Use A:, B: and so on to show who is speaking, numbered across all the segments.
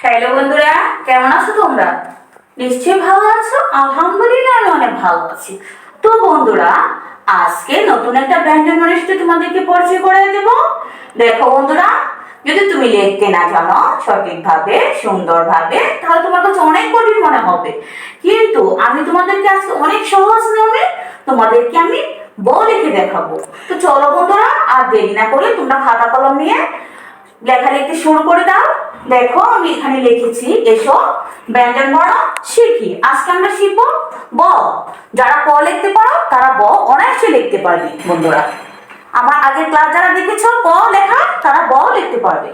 A: Hello বন্ধুরা, কেমন আছো তোমরা? নিশ্চয়ই ভালো আছো। আলহামদুলিল্লাহ, আমি অনেক ভালো আছি। তো বন্ধুরা, আজকে নতুন একটা ব্যঞ্জন রেসিপি তোমাদেরকে পরিচয় করে দেব। দেখো বন্ধুরা, যদি তুমি লিখতে না জানো সঠিকভাবে সুন্দরভাবে, তাহলে তোমার কাছে অনেক কঠিন মনে হবে। কিন্তু আমি তোমাদেরকে আজকে অনেক সহজ নিয়মে তোমাদেরকে আমি লিখে দেখাবো। তো চলো বন্ধুরা, আর দেরি না করে তোমরা খাতা কলম নিয়ে লেখা লিখতে শুরু করে দাও। দেখো আমি এখানে লিখেছি, এসো ব্যঞ্জন বর্ণ শিখি। আজকে আমরা শিখবো ব। যারা ক লিখতে পারো তারা ব অনায়াসে লিখতে পারবে বন্ধুরা। আমার আগের ক্লাস যারা দেখেছো ক লেখা, তারা ব লিখতে পারবে।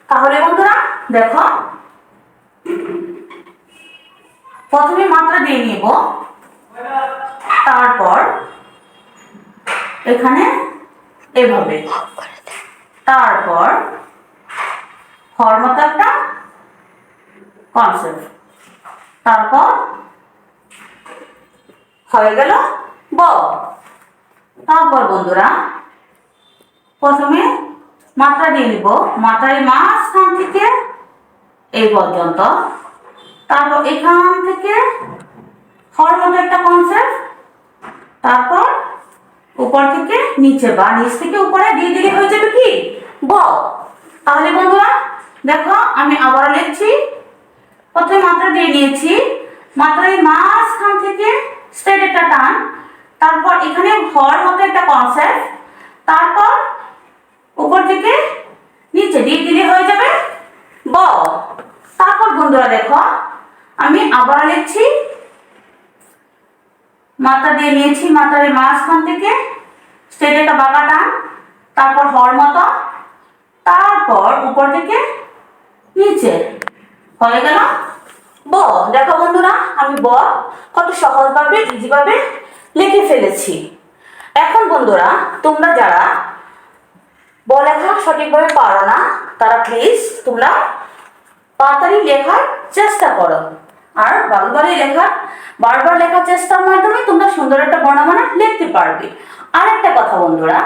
A: তাহলে বন্ধুরা দেখো, প্রথমে মাত্রা দিয়ে নিব, তারপর এখানে এভাবে, তারপর হর মতো একটা কনসেপ্ট, তারপর হয়ে গেল ব। তারপর বন্ধুরা প্রথমে মাত্রা দিয়ে নিব, মাত্রার মাঝখান থেকে এই পর্যন্ত, তারপর এখান থেকে হর মতো একটা কনসেপ্ট, তারপর উপর থেকে নিচে বা নিচ থেকে উপরে দিয়ে দিলে হয়ে যাবে কি ব। তাহলে বন্ধুরা দেখো আমি আবার লিখছি। প্রথমে মাত্রা দিয়ে নিয়েছি, মাত্রার মাঝখান থেকে স্ট্রেট একটা টান, তারপর এখানে হর মতো একটা কনসেপ্ট, তারপর উপর থেকে নিচে দিয়ে দিলে হয়ে যাবে ব। তারপর বন্ধুরা দেখো আমি আবার লিখছি, মাত্রা দিয়ে নিয়েছি, মাত্রার মাঝখান থেকে স্ট্রেট একটা বাঁকা টান, তারপর হর মতো, তারপর উপর থেকে নিচে হয়ে গেল ব। দেখো বন্ধুরা আমি ব কত সহজভাবে ইজিভাবে লিখে ফেলেছি। এখন বন্ধুরা তোমরা যারা ব লেখা সঠিকভাবে পারো না, তারা প্লিজ তোমরা তাড়াতাড়ি লেখার চেষ্টা করো। আর বারবার লেখার চেষ্টার মাধ্যমে তোমরা সুন্দর একটা বর্ণমালা লিখতে পারবে। আর একটা কথা বন্ধুরা,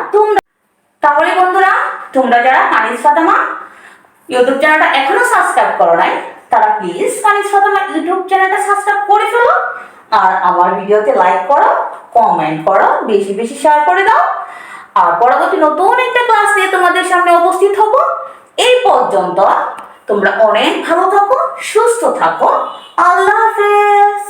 A: তাহলে বন্ধুরা তোমরা যারা কানিজ ফাতেমা ইউটিউব চ্যানেলটা এখনো সাবস্ক্রাইব করো নাই, তারা প্লিজ কানিজ ফাতেমা ইউটিউব চ্যানেলটা সাবস্ক্রাইব করে ফেলো। আর আমার ভিডিওতে লাইক করো, কমেন্ট করো, বেশি বেশি শেয়ার করে দাও। আর পরবর্তী নতুন একটা ক্লাস নিয়ে তোমাদের সামনে উপস্থিত হব। এই পর্যন্ত তোমরা অনেক ভালো থাকো, সুস্থ থাকো। আল্লাহ হাফেজ।